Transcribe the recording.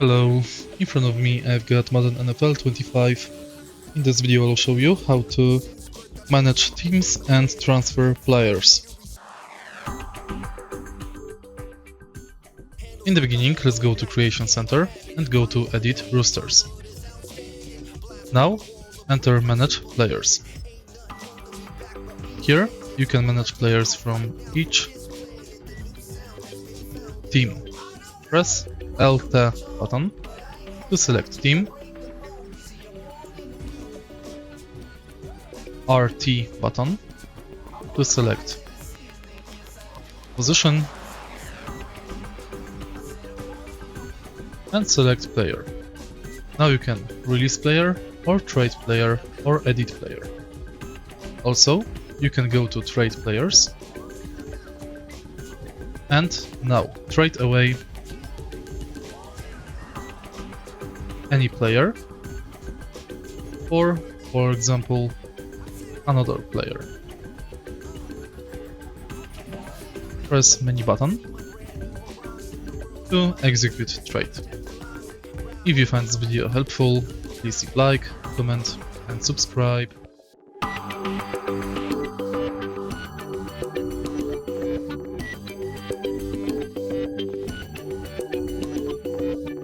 Hello, in front of me I've got Madden NFL 25. In this video I'll show you how to manage teams and transfer players. In the beginning, let's go to Creation Center and go to Edit Rosters. Now enter Manage Players. Here you can manage players from each team. Press LT button to select team, RT button to select position, and select player. Now you can release player or trade player or edit player. Also, you can go to trade players and now trade away any player or, for example, another player. Press menu button to execute trade. If you find this video helpful, please leave like, comment and subscribe.